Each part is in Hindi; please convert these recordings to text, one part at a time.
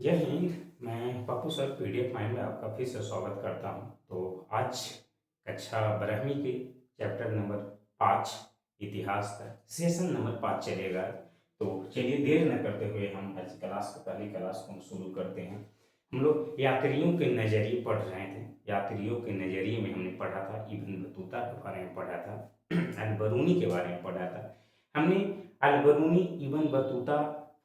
जय हिंद। मैं पप्पू सर पीडीएफ माइंड में आपका फिर से स्वागत करता हूँ। तो आज कक्षा 12वीं के चैप्टर नंबर 5 इतिहास का सेशन नंबर 5 चलेगा। तो चलिए देर न करते हुए हम आज क्लास को पहली क्लास को हम शुरू करते हैं। हम लोग यात्रियों के नज़रिए पढ़ रहे थे। यात्रियों के नज़रिए में हमने पढ़ा था, इब्न बतूता के बारे में पढ़ा था, अल बरूनी के बारे में पढ़ा था। हमने Al Biruni, Ibn Battuta,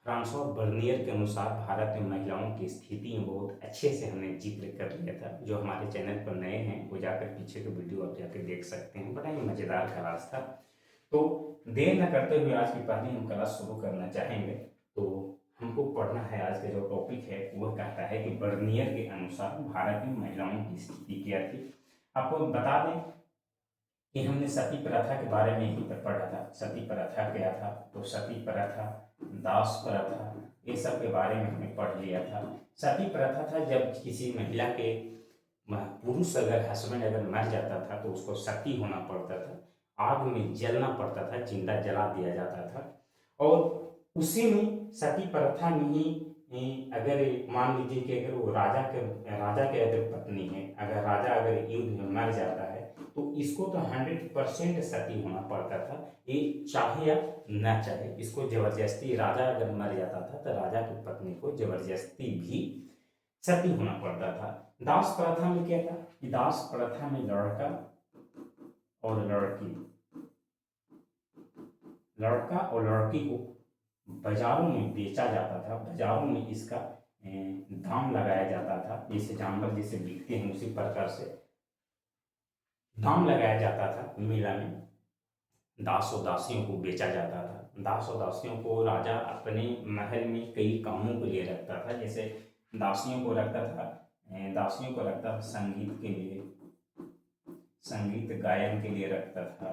Francois Bernier के अनुसार भारत में महिलाओं की स्थिति में बहुत अच्छे से हमने जिक्र कर लिया था। जो हमारे चैनल पर नए हैं वो जाकर पीछे के वीडियो आप जाकर देख सकते हैं। बड़ा ही मज़ेदार क्लास था। तो देर न करते हुए आज की पहली हम क्लास शुरू करना चाहेंगे। तो हमको पढ़ना है, आज का जो टॉपिक है वह कहता है कि बर्नियर के अनुसार भारत में महिलाओं की स्थिति क्या थी। आपको बता दें कि हमने सती प्रथा के बारे में ही पढ़ा था। सती प्रथा क्या था, तो सती प्रथा, दास प्रथा, ये सब के बारे में हमने पढ़ लिया था। सती प्रथा था जब किसी महिला के पुरुष अगर हस्बैंड अगर मर जाता था तो उसको सती होना पड़ता था, आग में जलना पड़ता था, जिंदा जला दिया जाता था। और उसी में सती प्रथा में ही अगर मान लीजिए कि अगर वो राजा के अगर पत्नी है, अगर राजा अगर युद्ध में मर जाता है तो इसको तो 100% सती होना पड़ता था, ये चाहे या न चाहे। इसको जबरदस्ती, राजा अगर मर जाता था तो राजा की पत्नी को जबरदस्ती भी सती होना पड़ता था। दास प्रथा में क्या था कि दास प्रथा में लड़का और लड़की, लड़का और लड़की को बाजारों में बेचा जाता था। बाजारों में इसका दाम लगाया जाता था, जैसे जानवर जैसे बिकते हैं उसी प्रकार से दाम लगाया जाता था। मेला में दासों दासियों को बेचा जाता था। दासों दासियों को राजा अपने महल में कई कामों के लिए रखता था। जैसे दासियों को रखता था, दासियों को रखता था संगीत के लिए, संगीत गायन के लिए रखता था,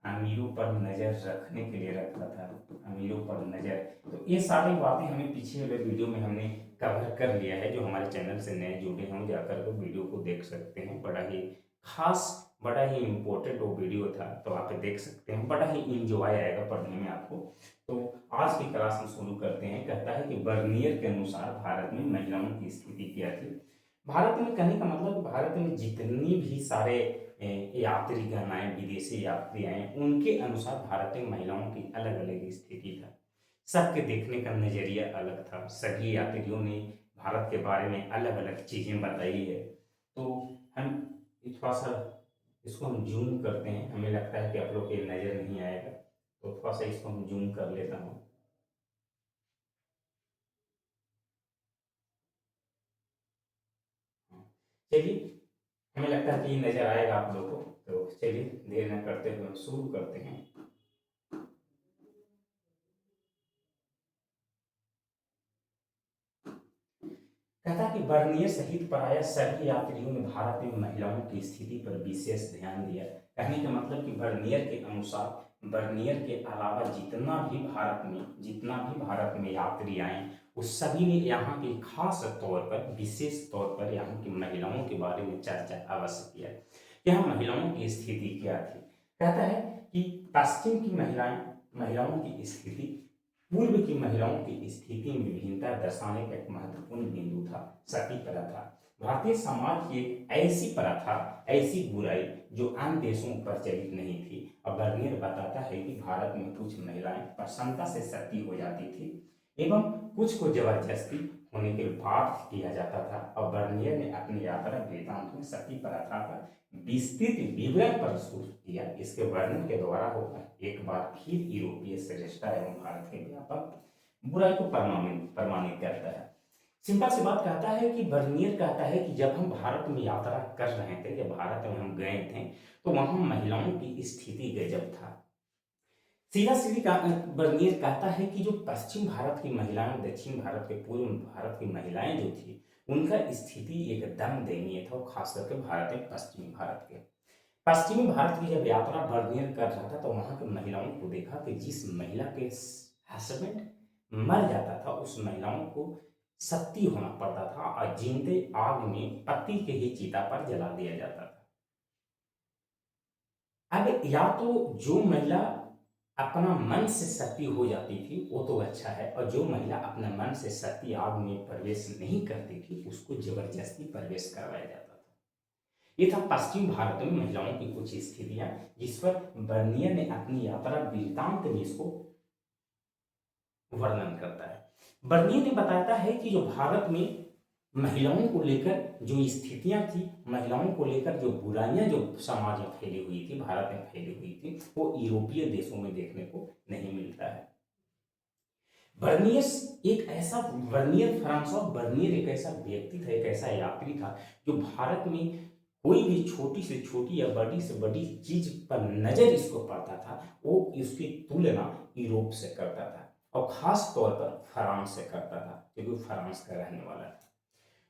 अमीरों पर नज़र रखने के लिए रखता था, अमीरों पर नज़र। तो ये सारी बातें हमें पीछे वाले वीडियो में हमने कवर कर लिया है। जो हमारे चैनल से नए जुड़े हैं वो जाकर वो वीडियो को देख सकते हैं। बड़ा ही खास, बड़ा ही इम्पोर्टेंट वो वीडियो था, तो आप देख सकते हैं। बड़ा ही इंजॉय आएगा पढ़ने में आपको। तो आज की क्लास हम शुरू करते हैं। कहता है कि बर्नियर के अनुसार भारत में महिलाओं की स्थिति क्या थी। भारत में, कहने का मतलब भारत में जितनी भी सारे यात्रीगण आए, विदेशी यात्री आए, उनके अनुसार भारत में महिलाओं की अलग अलग स्थिति था। सबके देखने का नजरिया अलग था। सभी यात्रियों ने भारत के बारे में अलग अलग चीजें बताई है। तो हम थोड़ा सा इसको हम जूम करते हैं। हमें लगता है कि आप लोग के नजर नहीं आएगा, तो थोड़ा सा इसको हम जूम कर लेता हूँ। हाँ। चलिए, हमें लगता है कि ये नजर आएगा आप लोगों को। तो चलिए देर न करते हुए हम शुरू करते हैं। कहता कि बर्नियर सहित प्रायः सभी यात्रियों ने भारत में महिलाओं की स्थिति पर विशेष ध्यान दिया। कहने का मतलब कि बर्नियर के अनुसार, बर्नियर के अलावा जितना भी भारत में यात्री आए, उस सभी ने यहाँ के खास तौर पर, विशेष तौर पर यहाँ की महिलाओं के बारे में चर्चा अवश्य किया कि यहाँ महिलाओं की स्थिति क्या थी। कहता है कि पश्चिम की महिलाओं की स्थिति पूर्व की महिलाओं की स्थिति में विभिन्नता दर्शाने का एक महत्वपूर्ण बिंदु था सती प्रथा। भारतीय समाज की एक ऐसी प्रथा, ऐसी बुराई जो अन्य देशों में प्रचलित नहीं थी। और बर्नियर बताता है कि भारत में कुछ महिलाएं प्रसन्नता से सती हो जाती थी एवं कुछ को जबरदस्ती होने के बाद किया जाता था। और बर्नियर ने अपनी यात्रा वृत्तांत में सती प्रथा का विस्तृत विवरण प्रस्तुत किया। इसके वर्णन के द्वारा होगा एक बार फिर यूरोपीय श्रेष्ठता एवं भारत के व्यापक बुराई को प्रमाणित करता है। सिंपल सी बात कहता है कि बर्नियर कहता है कि जब हम भारत में यात्रा कर रहे थे, जब भारत में हम गए थे, तो वहां महिलाओं की स्थिति गजब था। सीधा सीधी बर्नियर कहता है कि जो पश्चिम भारत की महिलाएं, दक्षिण भारत के, पूर्व भारत की महिलाएं जो थी, उनका स्थिति एकदम दयनीय था। खास करके भारत में पश्चिमी भारत के, पश्चिमी भारत की जब यात्रा बर्नियर कर रहा था तो वहां की महिलाओं को देखा कि जिस महिला के हस्बैंड मर जाता था उस महिलाओं को सती होना पड़ता था और जिंदे आग में पति के ही चिता पर जला दिया जाता था। अब या तो जो महिला अपना मन से सती हो जाती थी वो तो अच्छा है, और जो महिला अपने मन से सती आग में प्रवेश नहीं करती थी उसको जबरदस्ती प्रवेश करवाया जाता था। ये था पश्चिम भारत में महिलाओं की कुछ स्थितियां, जिस पर बर्नियर ने अपनी यात्रा वृत्तांत में इसको वर्णन करता है। बर्नियर ने बताता है कि जो भारत में महिलाओं को लेकर जो स्थितियां थी, महिलाओं को लेकर जो बुराइयां जो समाज में फैली हुई थी, भारत में फैली हुई थी, वो यूरोपीय देशों में देखने को नहीं मिलता है। बर्नियर फ्रांसॉis बर्नियर एक ऐसा व्यक्ति था, एक ऐसा यात्री था जो भारत में कोई भी छोटी से छोटी या बड़ी से बड़ी चीज पर नजर इसको पड़ता था, वो इसकी तुलना यूरोप से करता था, और खास तौर पर फ्रांस से करता था, क्योंकि फ्रांस का रहने वाला था।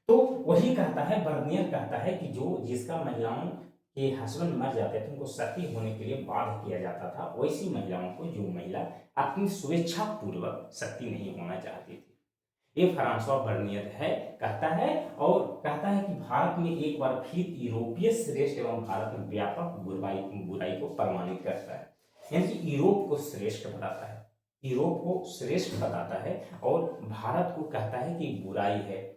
तो वही कहता है, बर्नियर कहता है कि जो जिसका महिलाओं के हस्बैंड मर जाते थे उनको सती होने के लिए बाध्य किया जाता था, वैसी महिलाओं को जो महिला अपनी स्वेच्छा पूर्वक सती नहीं होना चाहती थी। ये फ्रांसवा बर्नियर है, कहता है, और कहता है कि भारत में एक बार फिर यूरोपीय श्रेष्ठ एवं भारत में व्यापक बुराई को प्रमाणित करता है, यानी कि यूरोप को श्रेष्ठ बताता है, यूरोप को श्रेष्ठ बताता है, और भारत को कहता है कि बुराई है,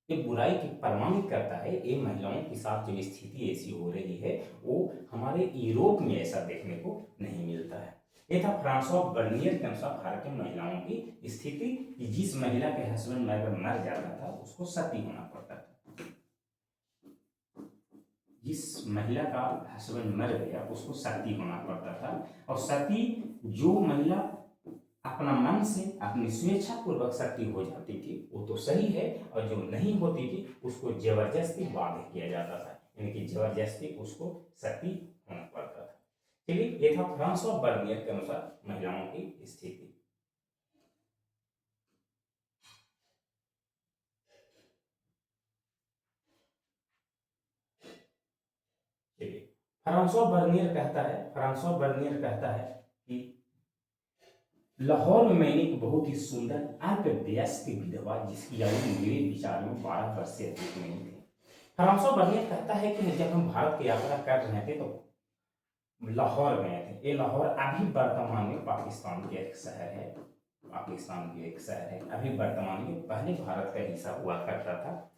ये बुराई की प्रमाणित करता है। ये महिलाओं के साथ जो स्थिति ऐसी हो रही है वो हमारे यूरोप में ऐसा देखने को नहीं मिलता है। ये था फ्रांसॉis बर्नियर के अनुसार भारत में महिलाओं की स्थिति, कि जिस महिला के हस्बैंड अगर मर जाता था उसको सती होना पड़ता था। जिस महिला का हस्बैंड मर गया उसको सती होना पड़ता था, और सती जो महिला अपना मन से अपनी स्वेच्छा पूर्वक सती हो जाती थी वो तो सही है, और जो नहीं होती थी उसको जबरदस्ती बाध्य किया जाता था, यानी कि जबरदस्ती उसको सती होना पड़ता था। चलिए, ये था फ्रांसॉis बर्नियर के अनुसार महिलाओं की स्थिति। चलिए, फ्रांसॉis बर्नियर कहता है कि लाहौर में मैंने एक बहुत ही सुंदर अल्पवयस्क विधवा जिसकी आयु मेरे विचार में 12 वर्ष से अधिक नहीं थी। फ्रांसॉis बर्नियर कहता है कि जब हम भारत की यात्रा कर रहे थे तो लाहौर गए थे। ये लाहौर अभी वर्तमान में पाकिस्तान के एक शहर है, पाकिस्तान की एक शहर है, अभी वर्तमान में, पहले भारत का हिस्सा हुआ करता था।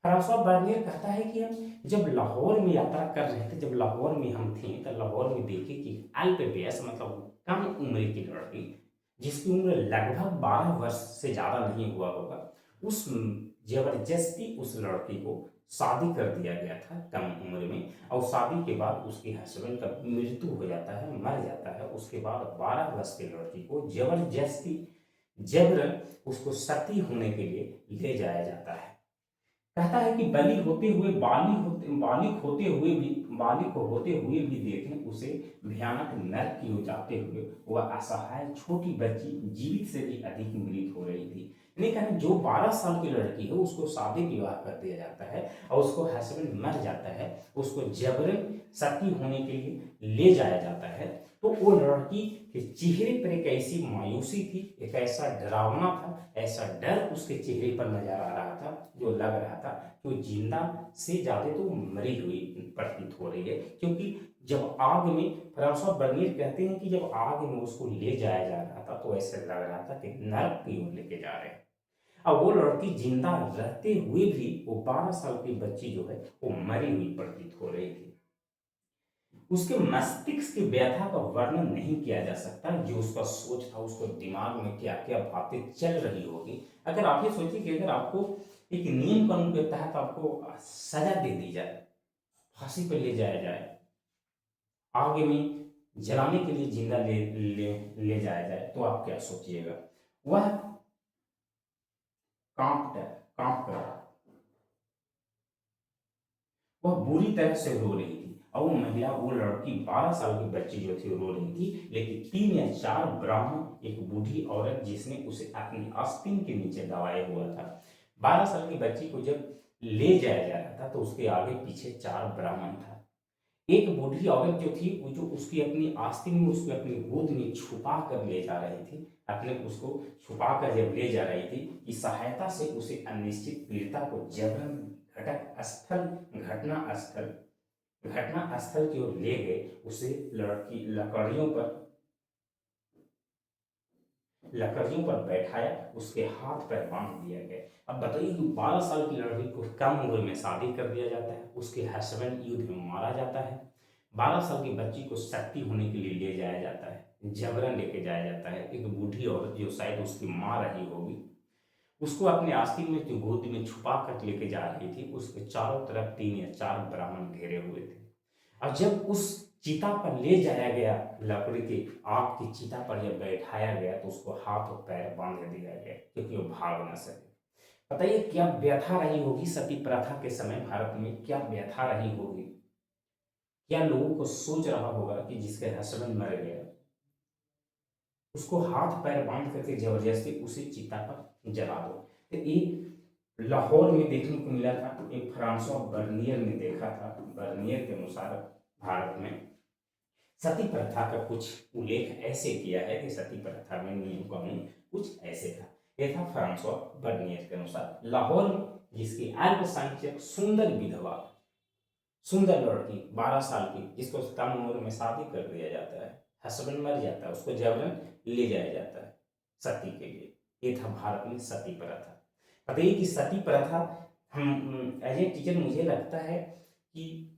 फ्रांसॉis बर्नियर कहता है कि हम जब लाहौर में यात्रा कर रहे थे, जब लाहौर में हम थे तो लाहौर में देखे कि अल्पवयस्क मतलब कम उम्र की लड़की, जिसकी उम्र लगभग 12 वर्ष से ज़्यादा नहीं हुआ होगा, उस जबरदस्ती उस लड़की को शादी कर दिया गया था कम उम्र में, और शादी के बाद उसके हस्बैंड का मृत्यु हो जाता है, मर जाता है। उसके बाद 12 वर्ष की लड़की को जबरदस्ती जबरन उसको सती होने के लिए ले जाया जाता है। कहता है कि बालिक होते हुए भी देखें उसे भयानक नरक की ओर जाते हुए, वह असहाय छोटी बच्ची जीवित से भी अधिक मृत हो रही थी। लेकिन जो 12 साल की लड़की है उसको शादी विवाह कर दिया जाता है, और उसको हस्बैंड मर जाता है, उसको जबरन सती होने के लिए ले जाया जाता है। तो वो लड़की के चेहरे पर एक ऐसी मायूसी थी, एक ऐसा डरावना था, ऐसा डर उसके चेहरे पर नजर आ रहा था, जो लग रहा था कि वो जिंदा से ज्यादा तो मरी हुई प्रतीत हो रही है। क्योंकि जब आग में, फ्रांसॉis बर्नियर कहते हैं कि जब आग में उसको ले जाया जा रहा था तो ऐसे लग रहा था कि नरक की ओर लेके जा रहे हैं। अब वो लड़की जिंदा रहते हुए भी, वो 12 साल की बच्ची जो है वो मरी हुई प्रतीत हो रही थी। उसके मस्तिष्क की व्यथा का वर्णन नहीं किया जा सकता, जो उसका सोच था, उसको दिमाग में क्या क्या बातें चल रही होगी। अगर आप ये सोचिए कि अगर आपको एक नियम कानून के तहत आपको सजा दे दी जाए, फांसी पर ले जाया जाए, आग में जलाने के लिए जिंदा ले जाया जाए, तो आप क्या सोचिएगा। वह कांप कर वह बुरी तरह से रो रही थी, और वो महिला, वो लड़की, 12 साल की बच्ची जो थी रो रही थी, लेकिन 3 या 4 ब्राह्मण, एक बूढ़ी औरत जिसने उसे अपनी आस्तीन के नीचे दबाया हुआ था। 12 साल की बच्ची को जब ले जाया जा रहा था तो उसके आगे पीछे 4 ब्राह्मण था। एक बूढ़ी औरत जो थी वो, जो उसकी अपनी आस्तीन में, उसको अपनी गोद में छुपा कर ले जा रही थी, अपने उसको छुपा कर जब ले जा रही थी, इस सहायता से उसे अनिश्चित पीड़िता को जबरन घटक स्थल घटना स्थल की ओर ले गए। उसे लड़की लकड़ियों पर लकड़ियों पर बैठाया, उसके हाथ पैर बांध दिया गया। अब बताइए कि 12 साल की लड़की को कम उम्र में शादी कर दिया जाता है, उसके हस्बैंड युद्ध में मारा जाता है, 12 साल की बच्ची को शक्ति होने के लिए ले जाया जाता है, जबरन लेके जाया जाता है। एक बूढ़ी औरत जो शायद उसकी माँ रही होगी, उसको अपने आस्तीन में जो गोद में छुपा कर लेके जा रही थी, उसके चारों तरफ 3 या 4 ब्राह्मण घेरे हुए थे। और जब उस चिता पर ले जाया गया, लकड़ी की आग की चिता पर जब बैठाया गया, तो उसको हाथ और पैर बांध दिया गया क्योंकि वो भाग न सके। बताइए क्या व्यथा रही होगी सती प्रथा के समय भारत में, क्या व्यथा रही होगी, क्या लोगों को सोच रहा होगा कि जिसके हस्बैंड मर गया उसको हाथ पैर बांध करके जबरदस्ती उसी चिता पर जला दो। तो ये लाहौर में देखने को मिला था, एक फ्रांसवा बर्नियर ने देखा था। बर्नियर के अनुसार भारत में सती प्रथा का कुछ उल्लेख ऐसे किया है कि सती प्रथा में नियम कानून कुछ ऐसे था। यह था फ्रांसवा बर्नियर के अनुसार। लाहौर में जिसकी अल्पसंख्यक सुंदर विधवा, सुंदर लड़की 12 साल की, जिसको कम उम्र में शादी कर दिया जाता है, हस्बैंड मर जाता है, उसको जबरन ले जाया जाता है सती के लिए। ये था भारत में सती प्रथा। बताइए कि सती प्रथा, हम एज ए टीचर मुझे लगता है कि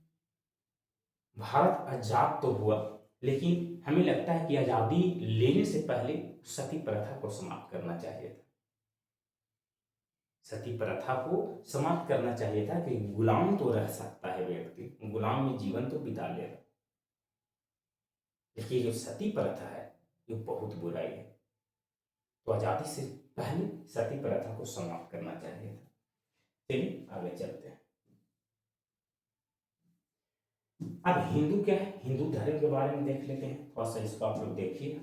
भारत आजाद तो हुआ, लेकिन हमें लगता है कि आजादी लेने से पहले सती प्रथा को समाप्त करना चाहिए था। सती प्रथा को समाप्त करना चाहिए था कि गुलाम तो रह सकता है व्यक्ति, गुलाम में जीवन तो बिता लेगा, लेकिन जो सती प्रथा है ये बहुत बुराई है। तो आजादी से पहले सती प्रथा को समाप्त करना चाहिए था। चलिए आगे चलते हैं। अब हिंदू क्या है, हिंदू धर्म के बारे में देख लेते हैं, थोड़ा सा इसको आप लोग देखिए।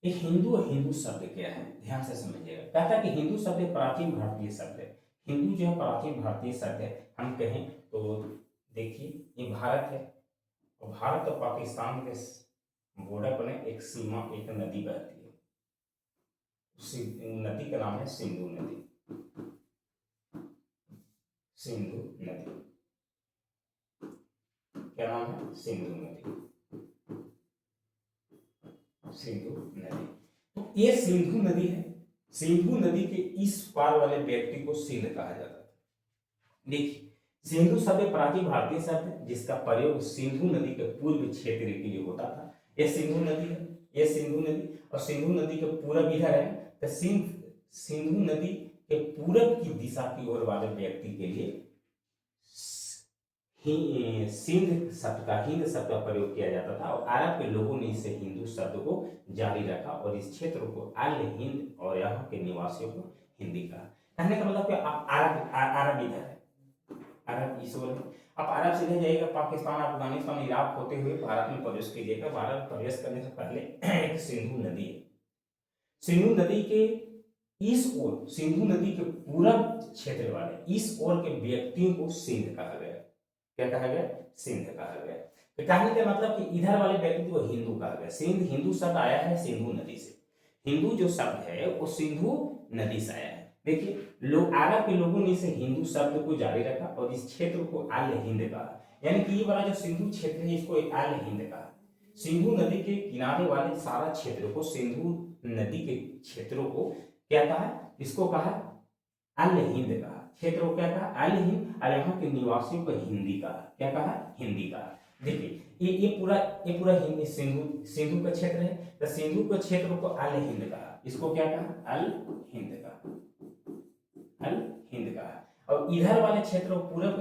ये हिंदू और हिंदू शब्द क्या है, ध्यान से समझिएगा। कहता है कि हिंदू शब्द एक प्राचीन भारतीय शब्द है। हिंदू जो है प्राचीन भारतीय शब्द है। हम कहें तो देखिए ये भारत है, और भारत और पाकिस्तान के बॉर्डर पर एक सीमा, एक नदी बहती है, उसी नदी का नाम है सिंधु नदी। सिंधु नदी, क्या नाम है, सिंधु नदी, सिंधु नदी। तो ये सिंधु नदी है, सिंधु नदी के इस पार वाले व्यक्ति को सिंध कहा जाता है। देखिए सिंधु शब्द प्राचीन भारतीय शब्द है, जिसका प्रयोग सिंधु नदी के पूर्व क्षेत्र के लिए होता था। यह सिंधु नदी है, यह सिंधु नदी, और सिंधु नदी के पूरब इधर है, तो सिंधु नदी के पूरब की दिशा की ओर वाले व्यक्ति के लिए सिंध शब्द का, हिंद शब्द का प्रयोग किया जाता था, और अरब के लोगों ने इसे हिंदू शब्द को जारी रखा और इस क्षेत्र को अल हिंद और यहाँ के निवासियों को हिंदी कहा। कहने का मतलब कि आप अरब इधर है, अरब इस ओर है। आप अरब से जाइएगा पाकिस्तान, अफगानिस्तान, इराक होते हुए भारत में प्रवेश कीजिएगा। भारत प्रवेश करने से पहले एक सिंधु नदी है। सिंधु नदी के इस ओर, सिंधु नदी के पूरब क्षेत्र वाले इस ओर के व्यक्तियों को सिंध कहा गया। क्या कहा गया, सिंध कहा गया। तो कहने का मतलब कि इधर वाले व्यक्ति को हिंदू कहा गया। सिंध, हिंदू शब्द आया है सिंधु नदी से। हिंदू जो शब्द है वो सिंधु नदी से आया है। देखिए लोग, अरब के लोगों ने इसे हिंदू शब्द को जारी रखा और इस क्षेत्र को अल हिंद कहा, यानी कि ये वाला जो सिंधु क्षेत्र है इसको अल हिंद कहा। सिंधु नदी के किनारे वाले सारा क्षेत्र को, सिंधु नदी के क्षेत्रों को क्या कहा, इसको कहा अल हिंद कहा। क्षेत्र को क्या कहा, अल हिंद, और यहाँ के निवासियों को हिंदी कहा। क्या कहा, हिंदी कहा। देखिए ये पूरा हिंदी सिंधु का क्षेत्र है, तो सिंधु के क्षेत्र को अल हिंद कहा। इसको क्या कहा, अल हिंद कहा, अल हिंद कहा। और इधर वाले क्षेत्र को पूरब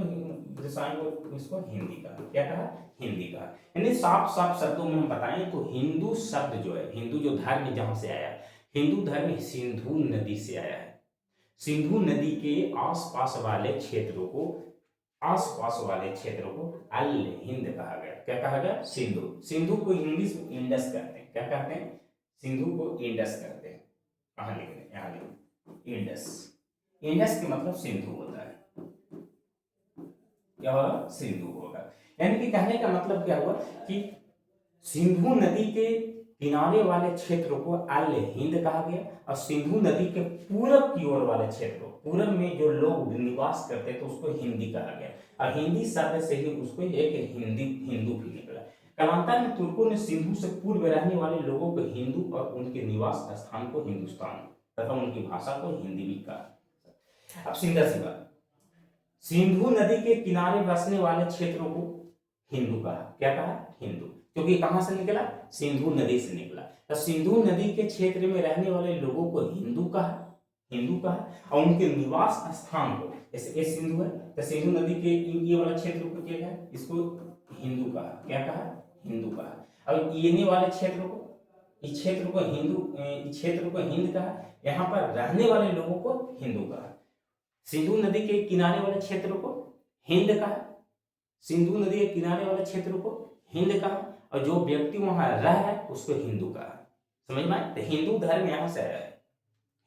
दिशाएं को इसको हिंदी कहा। क्या कहा, हिंदी कहा। यानी साफ साफ शब्दों में हम बताएं तो हिंदू शब्द जो है, हिंदू जो धर्म जहां से आया, हिंदू धर्म सिंधु नदी से आया है। सिंधु नदी के आसपास वाले क्षेत्रों को, आसपास वाले क्षेत्रों को अल हिंद कहा गया। क्या कहा गया, सिंधु। सिंधु को इंग्लिश में इंडस कहते हैं। क्या कहते हैं, सिंधु को इंडस कहते हैं। कहाँ लिख रहे, यहाँ लिख, इंडस। इंडस के मतलब सिंधु होता है। क्या होगा, सिंधु होगा। यानी कि कहने का मतलब क्या हुआ कि सिंधु नदी के किनारे वाले क्षेत्र को आर्य हिंद कहा गया और सिंधु नदी के पूरब की ओर वाले क्षेत्र, पूरब में जो लोग निवास करते थे उसको हिंदी कहा गया और हिंदी शब्द से ही उसको एक हिंदू भी निकला। कालांतर में तुर्कों ने सिंधु से पूर्व रहने वाले लोगों को हिंदू और उनके निवास स्थान को हिंदुस्तान तथा उनकी भाषा को हिंदी भी कहा। अब सीधा सी बात, सिंधु नदी के किनारे बसने वाले क्षेत्रों को हिंदू कहा। क्या कहा? हिंदू, क्योंकि कहां से निकला? सिंधु नदी से निकला। तो सिंधु नदी के क्षेत्र में रहने वाले लोगों को हिंदू कहा, हिंदू कहा और उनके निवास स्थान को, जैसे ये सिंधु है तो सिंधु नदी के ये वाला क्षेत्र को क्या कहा? इसको हिंदू कहा। क्या कहा? हिंदू कहा। और ये वाले क्षेत्र को, इस क्षेत्र को हिंदू, इस क्षेत्र को हिंद कहा। यहाँ पर रहने वाले लोगों को हिंदू कहा। सिंधु नदी के किनारे वाले क्षेत्र को हिंद कहा, सिंधु नदी के किनारे वाले क्षेत्र को हिंद कहा और जो व्यक्ति वहां रह रहा है उसको हिंदू कहा। समझ में आया? तो हिंदू धर्म यहां से आया है,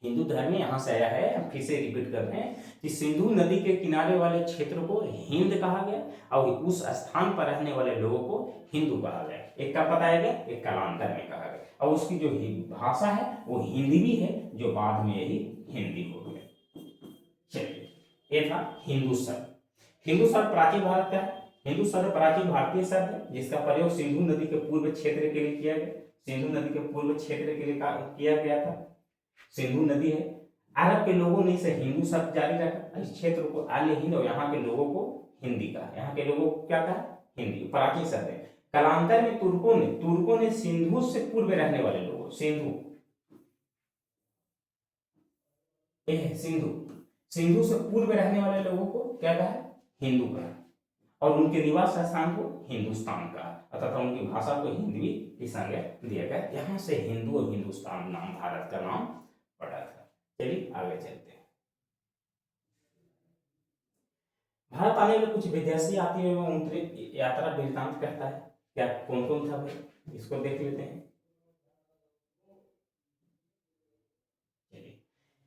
हिंदू धर्म यहां से आया है। हम फिर से रिपीट कर रहे हैं कि सिंधु नदी के किनारे वाले क्षेत्र को हिंद कहा गया और उस स्थान पर रहने वाले लोगों को हिंदू कहा गया। एक का बताया गया, एक कालांतर में कहा गया और उसकी जो भाषा है वो हिंदी भी है, जो बाद में यही हिंदी हो गया। चलिए, ये था हिंदू शब्द। हिंदू शब्द प्राचीन भारत का है। हिंदू शब्द प्राचीन भारतीय शब्द है जिसका प्रयोग सिंधु नदी के पूर्व क्षेत्र के लिए किया गया। सिंधु नदी के पूर्व क्षेत्र के लिए किया गया था। सिंधु नदी है, अरब के लोगों ने इसे हिंदू शब्द जारी रखा। इस क्षेत्र को आर्य हिंद और यहाँ के लोगों को हिंदी कहा। यहाँ के लोगों को क्या कहा? हिंदी। प्राचीन शब्द है। कालांतर में तुर्कों ने सिंधु से पूर्व रहने वाले लोगों, सिंधु से पूर्व रहने वाले लोगों को क्या कहा? हिंदू कहा और उनके निवास स्थान को हिंदुस्तान कहा तथा उनकी भाषा को हिंदी की संज्ञा दिया गया। यहाँ से हिंदू और हिंदुस्तान नाम भारत का नाम पड़ा था। चलिए आगे चलते हैं। भारत आने में कुछ विदेशी आती है उनकी यात्रा वृत्तांत कहता है। क्या कौन कौन था भाई, इसको देख लेते हैं।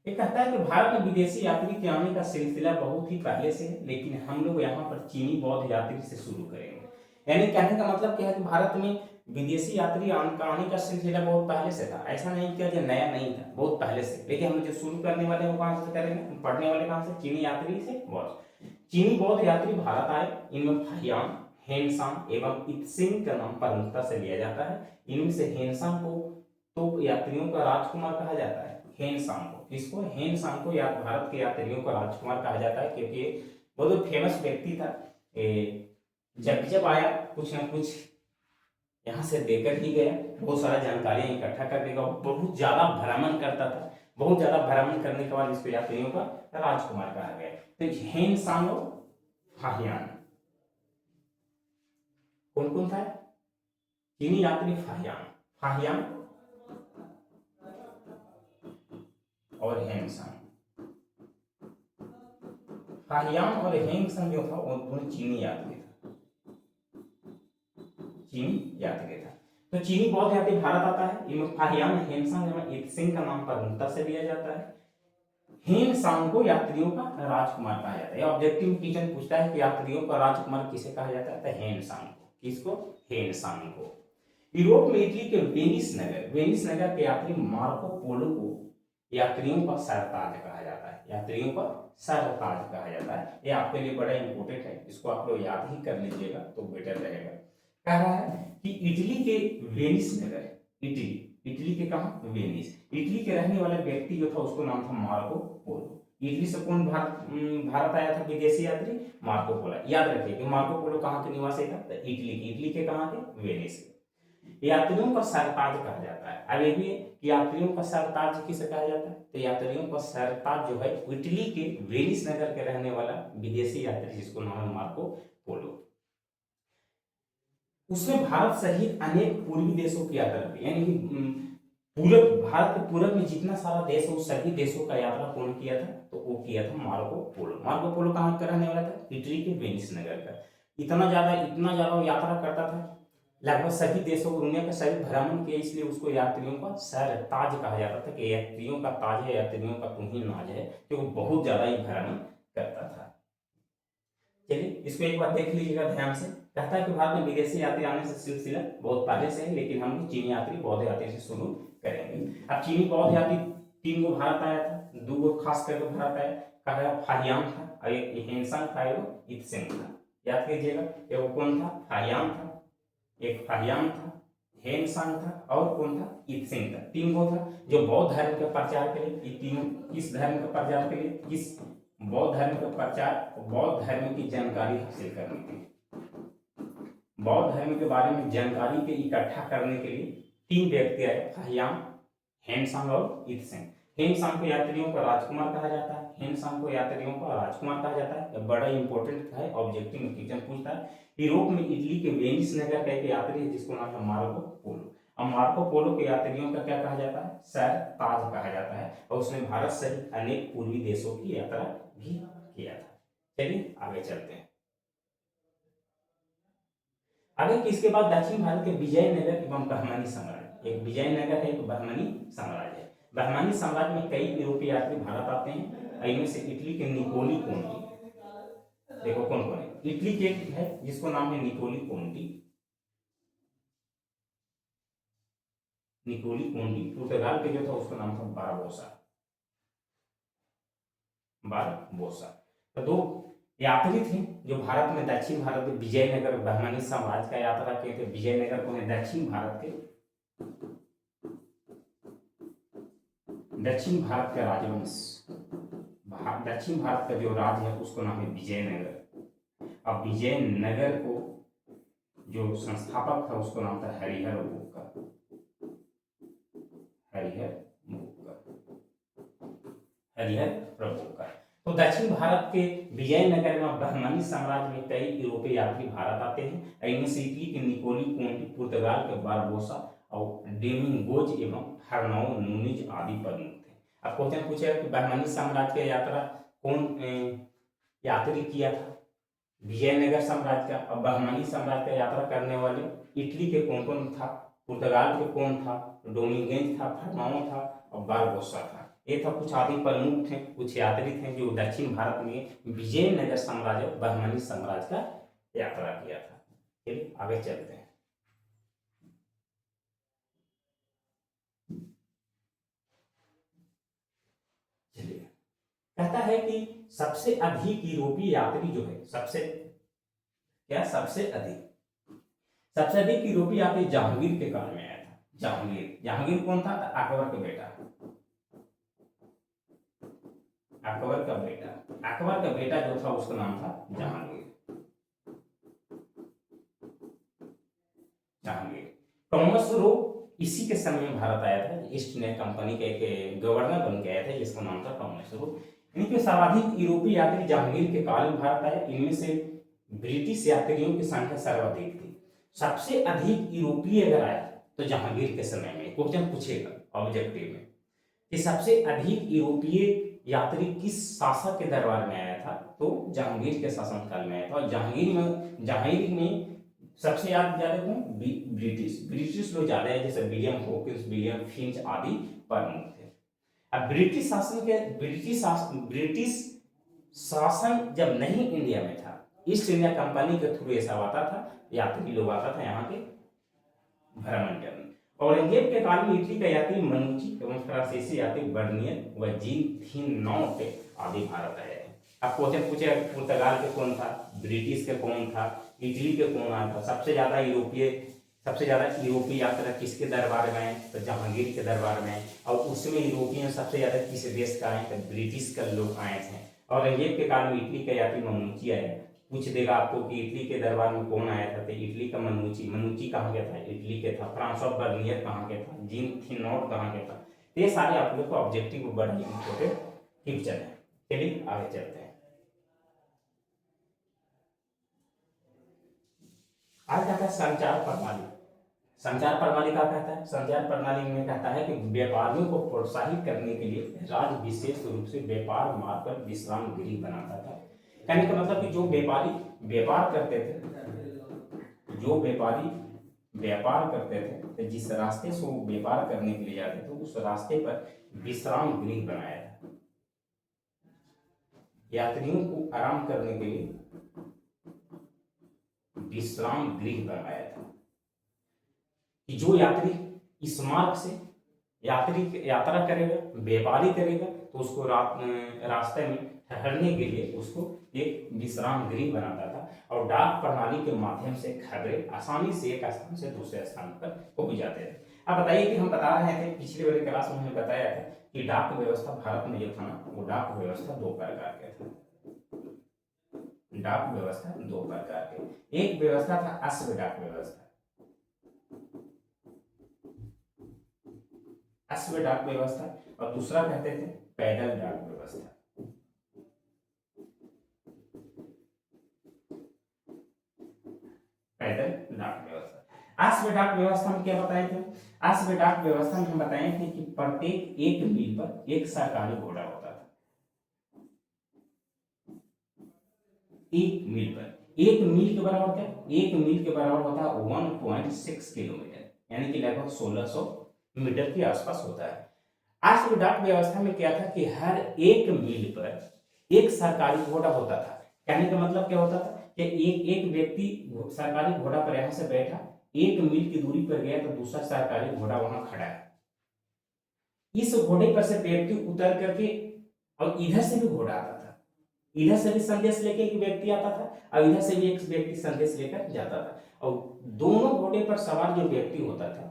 ये कहता है कि भारत में विदेशी यात्री के आने का सिलसिला बहुत ही पहले से है, लेकिन हम लोग यहाँ पर चीनी बौद्ध यात्री से शुरू करेंगे। यानी कहने का मतलब क्या है कि भारत में विदेशी यात्री आने का सिलसिला बहुत पहले से था। ऐसा नहीं किया जो नया नहीं था, बहुत पहले से। लेकिन हम जो शुरू करने वाले हैं कहाँ से करेंगे? पढ़ने वाले कहाँ से? चीनी यात्री से। बौद्ध, चीनी बौद्ध यात्री भारत आए। इनमें फाहियान, हेनसांग एवं इत्सिंग का नाम प्रमुखता से लिया जाता है। इनमें से हेनसांग को तो यात्रियों का राजकुमार कहा जाता है। हेनसांग को, इसको हेनसांग को भारत के यात्रियों का राजकुमार कहा जाता है क्योंकि बहुत फेमस व्यक्ति था। जब आया कुछ ना कुछ यहाँ से देकर ही गया, बहुत सारा जानकारियां इकट्ठा कर देगा, बहुत ज्यादा भ्रमण करता था। बहुत ज्यादा भ्रमण करने के बाद इसको यात्रियों का राजकुमार कहा गया। तो हेनसांग और फाहियान, कौन कौन था? चीनी यात्री फाहियान और हेनसांग। फाहियान और हेनसांग जो था वो दोनों चीनी यात्री था। तो चीनी बौद्ध यात्री भारत आता है। इनमें फाहियान, हेनसांग एवं इत्सिंग का नाम प्रमुखता से लिया जाता है। हेनसांग को यात्रियों का राजकुमार कहा जाता है। ऑब्जेक्टिव क्वेश्चन पूछता है कि यात्रियों का राजकुमार किसे कहा जाता है? हेनसांग को। किसको? हेनसांग को। यूरोप में इटली के वेनिस नगर के यात्री मार्को पोलो को यात्रियों का सरताज कहा जाता है। यात्रियों का सरताज कहा जाता है। ये आपके लिए बड़ा इंपॉर्टेंट है, इसको आप लोग याद ही कर लीजिएगा तो बेटर रहेगा। कह रहा है कि इटली के वेनिस नगर, इटली के कहा? वेनिस। इटली के रहने वाला व्यक्ति जो था उसको नाम था मार्को पोलो। इटली से कौन भारत आया था विदेशी यात्री? Marco Polo. याद रखिए कि मार्को पोलो कहाँ के निवासी था? तो इटली के कहाँ के? वेनिस के। यात्रियों का सरताज कहा जाता है। अब ये भी कि यात्रियों का सरताज किसे कहा जाता है? तो यात्रियों का सरताज जो है इटली के वेनिस नगर के रहने वाला विदेशी यात्री जिसको नाम है मार्को पोलो। उसने भारत सहित अनेक पूर्वी देशों की यात्रा की। यानी भारत के पूरब में जितना सारा देश है उस सभी देशों का यात्रा कौन किया था? तो वो किया था मार्को पोलो। मार्को पोलो कहाँ का रहने वाला था? इटली के वेनिस नगर का। इतना ज्यादा वो यात्रा करता था, लगभग सभी देशों को, दुनिया के सभी भ्रमण किया, इसलिए उसको यात्रियों का सरताज कहा जाता था कि यात्रियों का ताज है, यात्रियों का तुम ही नाज है, क्योंकि बहुत ज्यादा ही भ्रमण करता था। चलिए इसको एक बार देख लीजिएगा ध्यान से। कहता है कि भारत में विदेशी यात्री आने से सिलसिला बहुत पहले से है, लेकिन हम चीनी यात्री बौद्ध यात्री से शुरू करेंगे। अब चीनी बौद्ध यात्री 3 गो भारत आया था, 2 गो खास करके भारत आया, कहा फाहियान था और एक हेनसांग था, एक इत्सेंग था। याद कीजिएगा, एक कौन था? फाहियान था, एक फाहियान था, हेनसांग था और कौन था? इत्सेंग था। 3 गो था जो बौद्ध धर्म के प्रचार के लिए। ये तीनों किस धर्म के प्रचार के लिए? किस? बौद्ध धर्म का प्रचार, बौद्ध धर्म की जानकारी हासिल करने के लिए, बौद्ध धर्म के बारे में जानकारी के इकट्ठा करने के लिए 3 व्यक्ति आए, फाहियान, हेनसांग और इत्सेंग। हेनसांग को यात्रियों का राजकुमार कहा जाता है, हेनसांग को यात्रियों का राजकुमार कहा जाता है। बड़ा इंपॉर्टेंट है, ऑब्जेक्टिव में क्वेश्चन पूछता है। यूरोप में इटली के वेनिस नगर का एक यात्री है जिसको नाम है मार्को पोलो। अब मार्को पोलो के यात्रियों का क्या कहा जाता है? सर ताज कहा जाता है, और उसने भारत सहित अनेक पूर्वी देशों की यात्रा भी किया था। चलिए आगे चलते हैं। आगे किसके बाद दक्षिण भारत के विजयनगर एवं बहमनी साम्राज्य। एक विजयनगर है, एक बहमनी साम्राज्य है। बहमनी साम्राज्य में कई यूरोपीय यात्री भारत आते हैं। इनमें से इटली के निकोली कोंटी, देखो कौन कौन है। इटली के है जिसको नाम है निकोली कोंटी, निकोली कोंटी। पुर्तगाल के जो था उसका नाम था बारबोसा, बारबोसा। तो 2 यात्री थे जो भारत में, दक्षिण भारत में विजयनगर बहमनी साम्राज्य का यात्रा किए थे। विजयनगर को है दक्षिण भारत के, दक्षिण भारत का राजवंश, दक्षिण भारत का जो राज्य है उसको नाम है विजयनगर। अब विजयनगर को जो संस्थापक था उसको नाम था हरिहर बुक्का, हरिहर बुक्का, हरिहर बुक्का। तो दक्षिण भारत के विजयनगर में बहमनी साम्राज्य में कई यूरोपीय यात्री भारत आते हैं। इनमें से इटली के निकोली कोंटी, पुर्तगाल के बारबोसा और डेमिंगोज एवं फर्नाओ नूनीज आदि प्रमुख थे। अब क्वेश्चन पूछेगा कि बहमनी साम्राज्य की यात्रा कौन यात्री किया था? विजयनगर साम्राज्य का। अब बहमनी साम्राज्य का यात्रा करने वाले इटली के कौन कौन था? पुर्तगाल के कौन था? डोमिंगेज था, फर्नाओ था और बारबोसा था। ये था कुछ आदि प्रमुख थे, कुछ यात्री थे जो दक्षिण भारत में विजयनगर साम्राज्य, बहमनी साम्राज्य का यात्रा किया था। चलिए आगे चलते हैं। चलिए कहता है कि सबसे अधिक यूरोपीय यात्री जो है, सबसे क्या? सबसे अधिक यूरोपीय यात्री जहांगीर के काल में आया था। जहांगीर कौन था? अकबर का बेटा, अकबर का बेटा जो था उसका नाम था जहांगीर। टॉमस रो इसी के समय में भारत आया था। ईस्ट इंडिया कंपनी के एक गवर्नर बन के आया था जिसका नाम था टॉमस रो। इनके सर्वाधिक यूरोपीय यात्री जहांगीर के काल में भारत आए। इनमें से ब्रिटिश यात्रियों की संख्या सर्वाधिक थी। सबसे अधिक यूरोपीय अगर आया तो जहांगीर के समय में क्वेश्चन पूछेगा ऑब्जेक्टिव में कि सबसे अधिक यूरोपीय यात्री किस शासक के दरबार में आया था? तो जहांगीर के शासनकाल में आया था। और जहांगीर में सबसे ज्यादा कौन? ब्रिटिश लोग ज्यादा है, जैसे विलियम हॉकिंस, विलियम फिंच आदि प्रमुख थे। अब ब्रिटिश शासन जब नहीं इंडिया में था, ईस्ट इंडिया कंपनी के थ्रू ऐसा आता था, यात्री लोग आता था यहाँ के भ्रमण करने। औरंगजेब के काल में इटली का यात्री मनुची एवं फ्रांसीसी यात्री बर्नियर व जीन थिननॉट आदि भारत आए थे। अब क्वेश्चन पूछे पुर्तगाल के कौन था, ब्रिटिश के कौन था, इटली के कौन आया था? सबसे ज्यादा यूरोपीय यात्रा किसके दरबार में आए? तो जहांगीर के दरबार में। और उसमें यूरोपियन सबसे ज्यादा किस देश का आए? तो ब्रिटिश का लोग आए थे। औरंगजेब के काल में इटली का यात्री मनुची आए। पूछ देगा आपको कि इटली के दरबार में कौन आया था? तो इटली का मनुची कहाँ के था? इटली के था। फ्रांस ऑफ बर्नियर कहाँ के था? जीन थिननॉट कहाँ के था? ये सारे आप लोग को ऑब्जेक्टिव बड़ा इंपॉर्टेंट क्वेश्चन है। चलिए आगे चलते हैं। आज कहता है संचार प्रणाली। संचार प्रणाली क्या कहता है? संचार प्रणाली में कहता है कि व्यापारियों को प्रोत्साहित करने के लिए राज्य विशेष रूप से व्यापार मार्ग पर विश्राम गृह बनाता था। कहने का मतलब कि जो व्यापारी व्यापार करते थे, जो व्यापारी व्यापार करते थे, तो जिस रास्ते से वो व्यापार करने के लिए जाते थे उस रास्ते पर विश्राम गृह बनाया था। यात्रियों को आराम करने के लिए विश्राम गृह बनवाया था कि जो यात्री इस मार्ग से यात्रा करेगा, व्यापारी करेगा, तो उसको रास्ते में ठहरने के लिए उसको एक विश्राम गृह बनाता था और डाक प्रणाली के माध्यम से खबरें आसानी से एक स्थान से दूसरे स्थान पर पहुंच जाते थे। अब बताइए कि हम बता रहे थे पिछले वाले क्लास में हमने बताया था कि डाक व्यवस्था भारत में जो था ना, वो डाक व्यवस्था दो प्रकार के थे। डाक व्यवस्था दो प्रकार के, एक व्यवस्था था अश्व डाक व्यवस्था, अश्व डाक व्यवस्था, और दूसरा कहते थे पैदल डाक व्यवस्था। पैदल डाक व्यवस्था। अश्व डाक व्यवस्था में क्या बताए थे? अश्व डाक व्यवस्था में हम बताए थे कि प्रत्येक एक मील पर एक सरकारी घोड़ा होता था। एक मील पर, एक मील के बराबर क्या? एक मील के बराबर होता है 1.6 किलोमीटर, यानी कि लगभग 1600 मीटर के आसपास होता है। अश्व डाक व्यवस्था में क्या था कि हर एक मील पर एक सरकारी घोड़ा होता था। कहने का मतलब क्या होता था कि एक व्यक्ति सरकारी घोड़ा पर यहां से बैठा, एक मील की दूरी पर गया तो दूसरा सरकारी घोड़ा वहां खड़ा है। इस घोड़े पर से व्यक्ति उतर करके, और इधर से भी घोड़ा आता था, इधर से भी संदेश लेके एक व्यक्ति आता था और इधर से भी एक व्यक्ति संदेश लेकर जाता था, और दोनों घोड़े पर सवार जो व्यक्ति होता था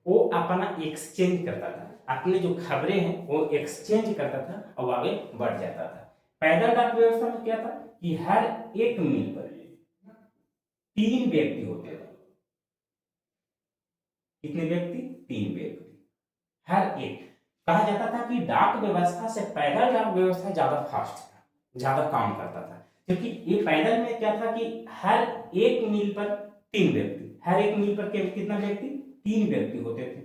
वो अपना एक्सचेंज करता था, अपने जो खबरें हैं वो एक्सचेंज करता था और आगे बढ़ जाता था। पैदल डाक व्यवस्था में क्या था कि हर एक मील पर 3 व्यक्ति होते थे। कितने व्यक्ति? 3 व्यक्ति हर एक। कहा जाता था कि डाक व्यवस्था से पैदल डाक व्यवस्था ज्यादा फास्ट था, ज्यादा काम करता था, क्योंकि ये पैदल में क्या था कि हर एक मील पर 3 व्यक्ति, हर एक मील पर कितना व्यक्ति? 3 व्यक्ति होते थे।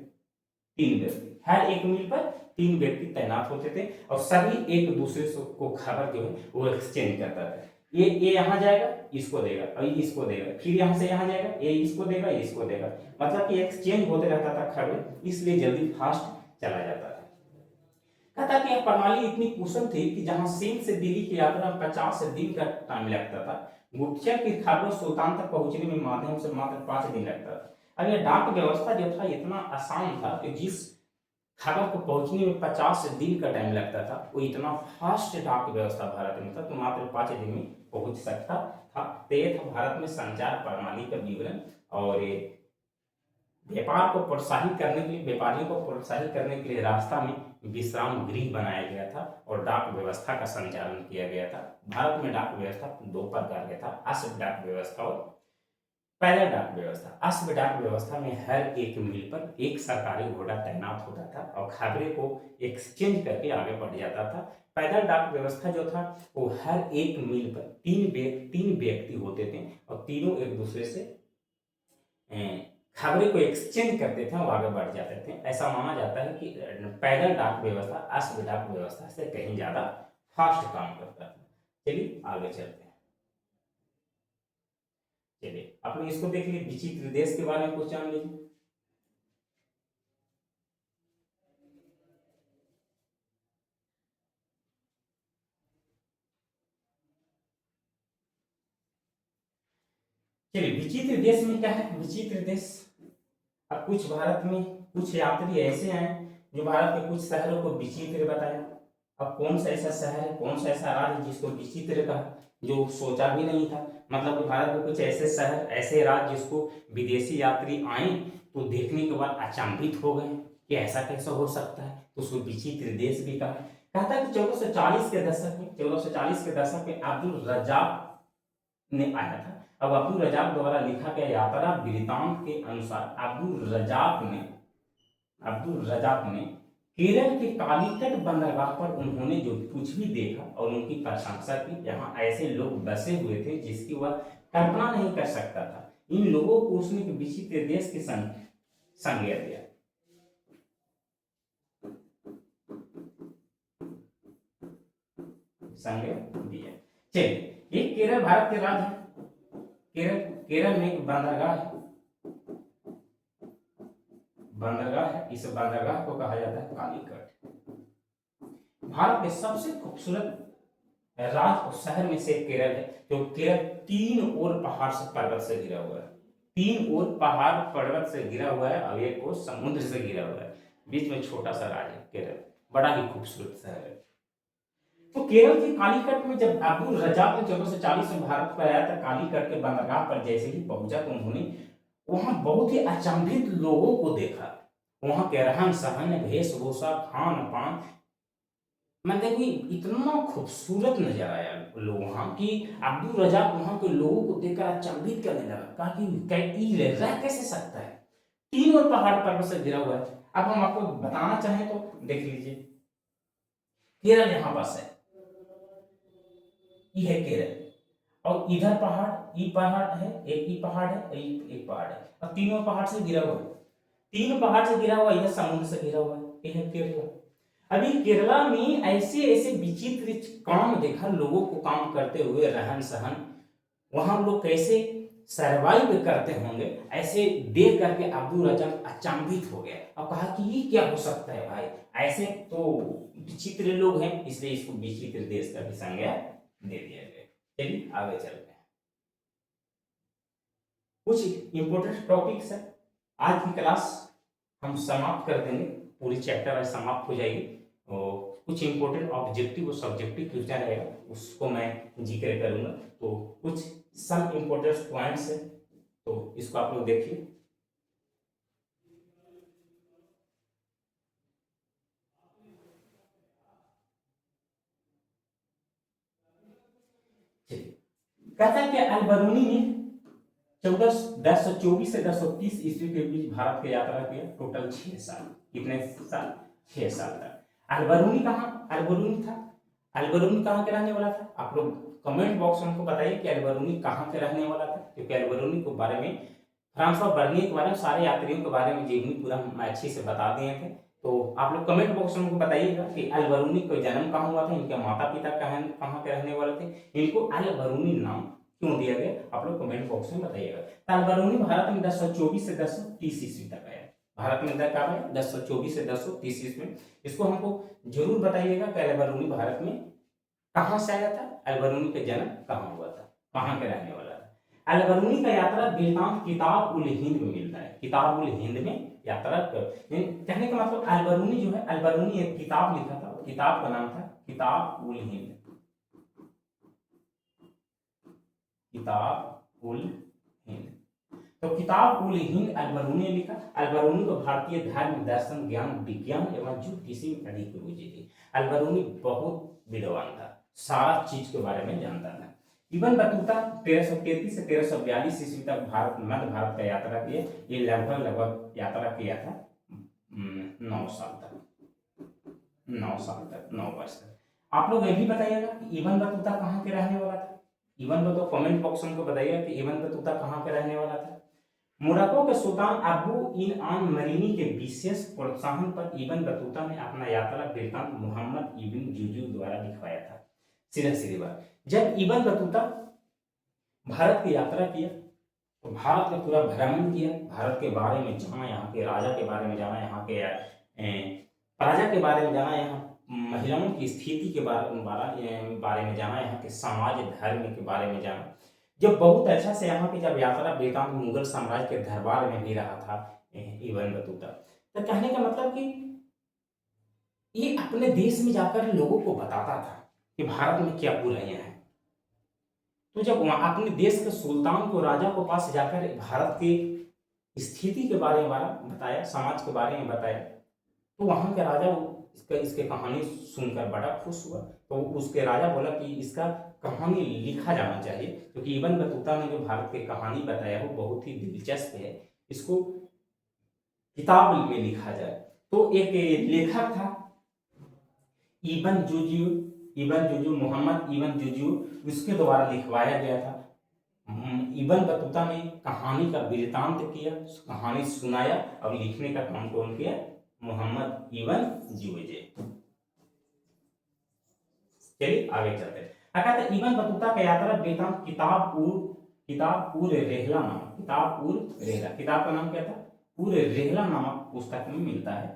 3 व्यक्ति, हर एक मील पर 3 व्यक्ति तैनात होते थे और सभी एक दूसरे को खबर जो है वो एक्सचेंज करता था। ये यहाँ जाएगा, इसको देगा, और इसको देगा, फिर यहाँ से यहाँ जाएगा, ये इसको देगा, ये इसको देगा, मतलब कि एक्सचेंज होते रहता था खबर, इसलिए जल्दी फास्ट चला जाता था। कहता कि यह प्रणाली इतनी कुशल थी कि जहां सिंध से दिल्ली की यात्रा 50 दिन का टाइम लगता था, गुप्तचर की खबरों सुल्तान तक पहुंचने में माध्यम से मात्र 5 दिन लगता था। अब यह डाक व्यवस्था जो था इतना आसान था कि जिस खबर को पहुंचने में 50 दिन का टाइम लगता था, वो इतना फास्ट डाक व्यवस्था भारत में था तो मात्र 5 दिन में पहुंच सकता था। तो ये था भारत में संचार प्रणाली का विवरण, और व्यापार को प्रोत्साहित करने के लिए, व्यापारियों को प्रोत्साहित करने के लिए रास्ता में विश्राम गृह बनाया गया था और डाक व्यवस्था का संचालन किया गया था। भारत में डाक व्यवस्था दो प्रकार का था, अश्व डाक व्यवस्था और पैदल डाक व्यवस्था। अश्व डाक व्यवस्था में हर एक मील पर एक सरकारी घोड़ा तैनात होता था और खबरें को एक्सचेंज करके आगे बढ़ जाता था। पैदल डाक व्यवस्था जो था वो हर एक मील पर 3 व्यक्ति होते थे और तीनों एक दूसरे से खबरें को एक्सचेंज करते थे और आगे बढ़ जाते थे। ऐसा माना जाता है कि पैदल डाक व्यवस्था अश्व डाक व्यवस्था से कहीं ज्यादा फास्ट काम करता था। चलिए आगे चलते हैं। चलिए आप लोग इसको देख लीजिए, विचित्र देश के बारे में कुछ जान लीजिए। चलिए विचित्र देश में क्या है? विचित्र देश, अब कुछ भारत में कुछ यात्री ऐसे हैं जो भारत के कुछ शहरों को विचित्र बताया। अब कौन सा ऐसा शहर है, कौन सा ऐसा राज्य जिसको विचित्र कहा, जो सोचा भी नहीं था। मतलब कि भारत में कुछ ऐसे शहर, ऐसे राज्य जिसको विदेशी यात्री आए तो देखने के बाद अचंभित हो गए कि ऐसा कैसा हो सकता है, तो उसको विचित्र देश भी कहा। कहता है कि 1440 के दशक में, 1440 के दशक में अब्दुल रज्जाक ने आया था। अब अब्दुल रज्जाक द्वारा लिखा गया यात्रा वृत्तांत के अनुसार अब्दुल रज्जाक ने केरल के कालीकट बंदरगाह पर उन्होंने जो कुछ भी देखा और उनकी प्रशंसा की। यहाँ ऐसे लोग बसे हुए थे जिसकी वह कल्पना नहीं कर सकता था। इन लोगों को उसने एक विचित्र देश के संज्ञा दिया। चलिए, एक केरल भारत के राज्य है। केरल में एक बंदरगाह है, इस बंदरगाह को कहा जाता है कालीकट। भारत के सबसे खूबसूरत राज्य और शहर में से केरल है। जो केरल तीन ओर पहाड़ से पर्वत से घिरा हुआ है, तीन ओर पहाड़ पर्वत से घिरा हुआ है और एक ओर समुद्र से घिरा हुआ है। बीच में छोटा सा राज्य है केरल, बड़ा ही खूबसूरत शहर है। तो केरल के कालीकट में जब अब्दुल रजाक ने 1440 में भारत पर आया, तो कालीकट के बंदरगाह पर जैसे ही पहुंचा तो उन्होंने वहां बहुत ही अचंभित लोगों को देखा। वहां के रहन सहन, वेशभूषा, खान पान, मतलब कि इतना खूबसूरत नजर आया लोग वहां की अब्दुल रजाक वहां के लोगों को देखकर अचंभित करने लगा। कहा कि ये रह कैसे सकता है, तीन और पहाड़ पर्वत से घिरा हुआ है। अब हम आपको बताना चाहें तो देख लीजिए, केरल यहाँ पास है, ये है केरल, और इधर पहाड़, ये पहाड़ है, एक ही पहाड़ है, एक पहाड़ है, और तीनों पहाड़ से घिरा हुआ है। तीन पहाड़ से घिरा हुआ, यह समुद्र से घिरा हुआ है, यह है केरला। अभी केरला में ऐसे ऐसे विचित्र काम देखा, लोगों को काम करते हुए, रहन सहन, वहां लोग कैसे सरवाइव करते होंगे, ऐसे देख करके अब्दुल रजाक अचंभित हो गया और कहा कि ये क्या हो सकता है भाई, ऐसे तो विचित्र लोग हैं, इसलिए इसको विचित्र देश का भी संज्ञा दे दिया गया। चलिए आगे चलते हैं, कुछ इंपोर्टेंट टॉपिक्स है। आज की क्लास हम समाप्त कर देंगे, पूरी चैप्टर आज समाप्त हो जाएगी, और कुछ इंपोर्टेंट ऑब्जेक्टिव और सब्जेक्टिव क्वेश्चन रहेगा, उसको मैं जिक्र करूंगा। तो कुछ सम इंपोर्टेंट पॉइंट्स है, तो इसको आप लोग देखिए। कहता है कि अल-बरूनी ने 1024 से 1030 ईस्वी के बीच भारत की यात्रा किया, टोटल 6 साल। कितने साल? 6 साल तक। अल-बरूनी कहाँ अल-बरूनी था? अल-बरूनी कहाँ के रहने वाला था? आप लोग कमेंट बॉक्स में हमको बताइए कि अल-बरूनी कहाँ के रहने वाला था, क्योंकि अल-बरूनी के बारे में, फ्रांस और बर्नी के बारे में, सारे यात्रियों के बारे में जीवनी पूरा मैं अच्छे से बता दिए थे। तो आप लोग कमेंट बॉक्स में हमको बताइएगा कि अल-बरूनी का जन्म कहाँ हुआ था, इनके माता पिता कहाँ के रहने वाले थे, इनको अल-बरूनी नाम क्यों दिया गया, आप लोग कमेंट बॉक्स में बताइएगा। अल-बरूनी भारत में 1024 से 1030 ईस्वी तक आया। भारत में कब आया? 1024 से 1030 ईस्वी में। इसको हमको जरूर बताइएगा कि अल-बरूनी भारत में कहाँ से आया था, अल-बरूनी का जन्म कहाँ हुआ था, कहाँ के रहने वाला था। अल-बरूनी का यात्रा वृत्तांत किताब उल हिंद में मिलता है। किताब उल हिंद में यात्रा कहने का मतलब, अल-बरूनी जो है, अल-बरूनी एक किताब लिखा था, किताब का नाम था किताब उल हिंद, किताब उल हिंद। तो किताब उल हिंद अल-बरूनी ने लिखा। अल-बरूनी को भारतीय धर्म, दर्शन, ज्ञान, विज्ञान एवं ज्योतिषी में अधिक रुचि थी। अल-बरूनी बहुत विद्वान था, सारा चीज के बारे में जानता था। इबन बतूता 1333 से 1342 ईस्वी तक मध्य भारत का यात्रा किया। ये लगभग यात्रा किया था 9 साल तक, 9 वर्ष तक। आप लोग ये भी बताइएगा कि इबन बतूता कहाँ के रहने वाला था। इबन बतूता कमेंट बॉक्स में बताइएगा कि इबन बतूता कहाँ के रहने वाला था। मोरक्को के सुल्तान अबू इन आन मरीनी के विशेष प्रोत्साहन पर इबन बतूता ने अपना यात्रा वृत्तांत मोहम्मद इब्न जुजू द्वारा लिखवाया था। सीधा सीधी बात, जब इबन बतूता भारत की यात्रा किया तो भारत का पूरा भ्रमण किया, भारत के बारे में जाना, यहाँ के राजा के बारे में जाना, यहाँ के प्रजा के बारे में जाना, यहाँ महिलाओं की स्थिति के बारे में जाना, यहाँ के समाज धर्म के बारे में जाना। जब बहुत अच्छा से यहाँ की जब यात्रा वृत्तांत मुगल साम्राज्य के दरबार में भी रहा था इबन बतूता, तो कहने का मतलब कि ये अपने देश में जाकर लोगों को बताता था कि भारत में क्या बुराइयां हैं। तो जब वहां अपने देश के सुल्तान को, राजा को पास जाकर भारत की स्थिति के बारे में बताया, समाज के बारे में बताया, तो वहां के राजा इसके कहानी सुनकर बड़ा खुश हुआ। तो उसके राजा बोला कि इसका कहानी लिखा जाना चाहिए, क्योंकि इबन बतूता ने जो भारत की कहानी बताया वो बहुत ही दिलचस्प है, इसको किताब में लिखा जाए। तो एक लेखक था इबन जुजू, मोहम्मद इबन जुजू, उसके द्वारा लिखवाया गया था। इबन बतूता ने कहानी का वृत्तांत किया, कहानी सुनाया, और लिखने का काम कौन किया? मोहम्मद इबन जुजे। चलिए आगे चलते हैं। कहते इबन बतूता का यात्रा वृत्तांत किताब उर रेहला नामक, किताब का नाम क्या था? उर रेहला नामक पुस्तक में मिलता है।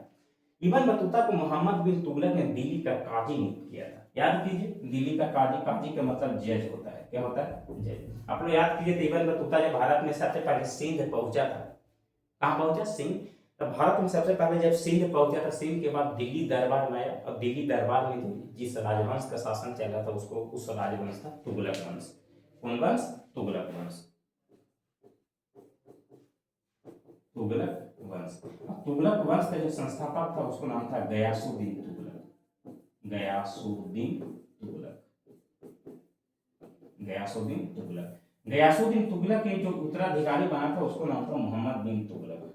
इबन बतूता को मोहम्मद बिन तुगलक ने दिल्ली का काजी नियुक्त किया था। याद कीजिए, दिल्ली का काजी, काजी का मतलब जज होता है, क्या होता है, जज। आप लोग याद कीजिए, तो इबन बतूता जब भारत में सबसे पहले सिंध पहुंचा था, कहाँ पहुंचा, सिंध। तो भारत में सबसे पहले जब सिंध पहुंचा था, सिंध के बाद दिल्ली दरबार में आया, और दिल्ली दरबार में जो जिस राजवंश का शासन चल रहा था उसको, उस राजवंश था तुगलक वंश। कौन वंश, तुगलक वंश, तुगलक वंश। तुगलक वंश का जो संस्थापक था उसको नाम था गयासुद्दीन तुगलक, गयासुद्दीन तुगलक, गयासुद्दीन तुगलक। गयासुद्दीन तुगलक के जो उत्तराधिकारी बना था उसको नाम था मोहम्मद बिन तुगलक,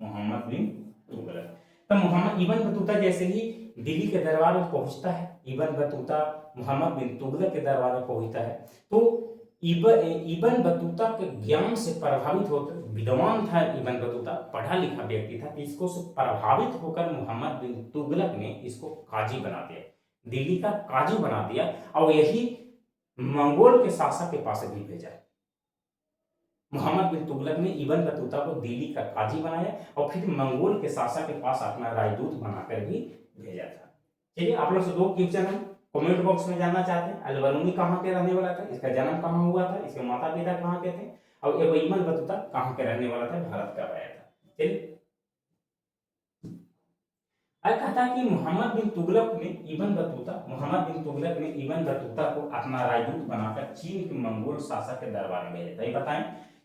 मोहम्मद बिन तुगलक। तो मोहम्मद इबन बतूता जैसे ही दिल्ली के दरबार में पहुंचता है, इबन बतूता मोहम्मद बिन तुगलक के दरबार में पहुंचता है, तो इबन बतूता के ज्ञान से प्रभावित होकर, विद्वान था इबन बतूता, पढ़ा लिखा व्यक्ति था, इसको से प्रभावित होकर मोहम्मद बिन तुगलक ने इसको काजी बना दिया, दिल्ली का काजी बना दिया, और यही मंगोल के शासक के पास भी भेजा। मोहम्मद बिन तुगलक ने इबन बतूता को दिल्ली का काजी बनाया और फिर मंगोल के शासक के पास अपना राजदूत बनाकर भी भेजा था। चलिए, आप लोग से दो क्वेश्चन हम कमेंट बॉक्स में जानना चाहते हैं, अल-बरूनी कहाँ के रहने वाला था, इसका जन्म कहाँ हुआ था, इसके माता पिता कहाँ के थे, और इबन बतूता कहाँ के रहने वाला था, भारत का आया था। चलिए, अब कहता है कि मोहम्मद बिन तुगलक ने इबन बतूता, मोहम्मद बिन तुगलक ने इबन बतूता को अपना राजदूत बनाकर चीन के मंगोल शासक के दरबार में भेजा था। ये बताएं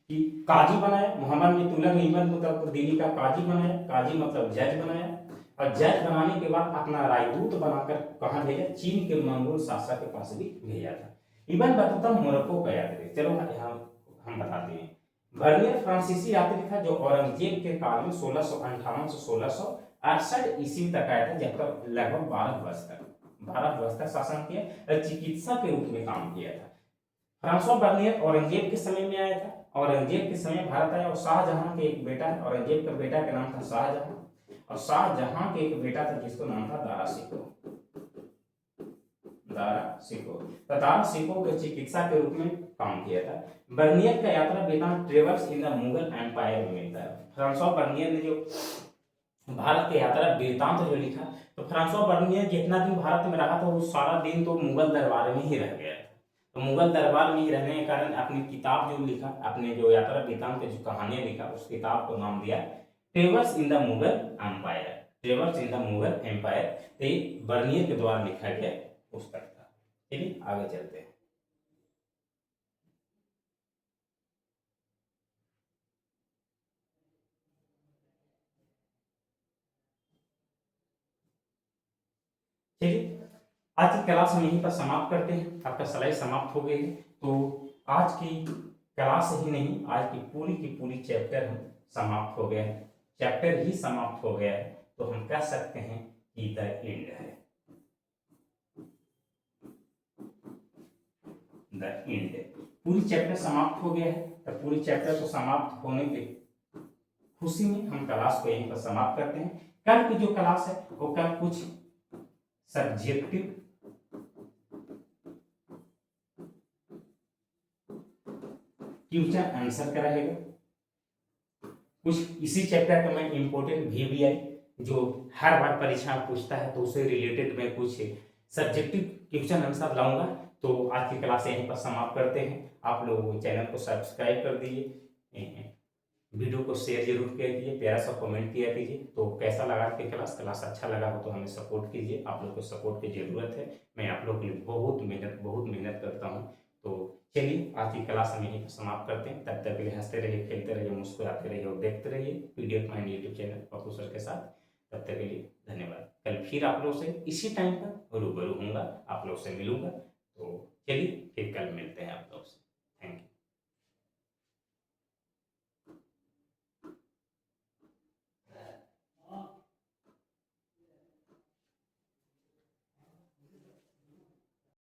कि काजी बनाया, मोहम्मद बिन तुगलक ने इबन बतूता को दिल्ली का काजी बनाया, काजी मतलब जज बनाया, और जज बनाने के बाद अपना राजदूत बनाकर कहाँ भेजा, चीन के मंगोल शासक के पास भी भेजा था। इबन बतूता मोरक्को का यात्री, चलो यहाँ हम बताते हैं। बर्नियर फ्रांसीसी यात्री था जो औरंगजेब के काल में 1658 से 1668 ईस्वी तक आया था, जब तक लगभग 12 वर्ष तक शासन किया और चिकित्सा के रूप में काम किया था। फ्रांसवा बर्नियर औरंगजेब के समय में आया था, औरंगजेब के समय भारत आया, और शाहजहां के एक बेटा है, औरंगजेब का बेटा का नाम था शाहजहां, और शाहजहां के एक बेटा था जिसको नाम था दारा शिकोह, दारा शिकोह। तो दारा शिकोह के चिकित्सा के रूप में काम किया था। बर्नियर का यात्रा वेदांत travels in the Mughal empire में मिलता है। फ्रांसवा बर्नियर ने जो भारत की यात्रा वृत्तांत जो लिखा, तो फ्रांसवा बर्नियर जितना दिन भारत में रहा था वो सारा दिन तो मुगल दरबार में ही रह गया। तो मुगल दरबार में ही रहने के कारण अपनी किताब जो लिखा, अपने जो यात्रा वृत्तांत की जो कहानियां लिखा, उस किताब को नाम दिया travels in the Mughal empire, travels in the Mughal empire. तो बर्नियर के द्वारा लिखा गया पुस्तक था। चलिए आगे चलते हैं। चलिए, आज की क्लास हम यहीं पर समाप्त करते हैं। आपका स्लाइड समाप्त हो गई है, तो आज की क्लास ही नहीं, आज की पूरी चैप्टर हम समाप्त हो गए हैं, चैप्टर ही समाप्त हो गया है, तो हम कह सकते हैं कि द एंड है, द एंड। पूरी चैप्टर समाप्त हो गया है, तो पूरी चैप्टर को समाप्त होने की खुशी में हम क्लास को यहीं पर समाप्त करते हैं। कल की जो क्लास है वो कल कुछ सब्जेक्टिव क्वेश्चन आंसर का रहेगा, कुछ इसी चैप्टर का मैं इंपॉर्टेंट VBI जो हर बार परीक्षा में पूछता है, तो उससे रिलेटेड मैं कुछ सब्जेक्टिव क्वेश्चन आंसर लाऊंगा। तो आज की क्लास यहीं पर समाप्त करते हैं। आप लोग चैनल को सब्सक्राइब कर दीजिए, वीडियो को शेयर जरूर कीजिए, प्यारा सा कमेंट किया कीजिए। तो कैसा लगा कि क्लास अच्छा लगा हो तो हमें सपोर्ट कीजिए, आप लोग को सपोर्ट की जरूरत है। मैं आप लोग के लिए बहुत मेहनत करता हूँ। तो चलिए, आज की क्लास हम यहीं पर समाप्त करते हैं। तब तक के लिए हंसते रहिए, खेलते रहिए, मुस्कुराते रहिए और देखते रहिए PDF mind YouTube channel Pappu sir के साथ। तब तक के लिए धन्यवाद। कल फिर आप लोग से इसी टाइम पर रूबरू होऊंगा, आप लोग से मिलूंगा। तो चलिए, फिर कल मिलते हैं।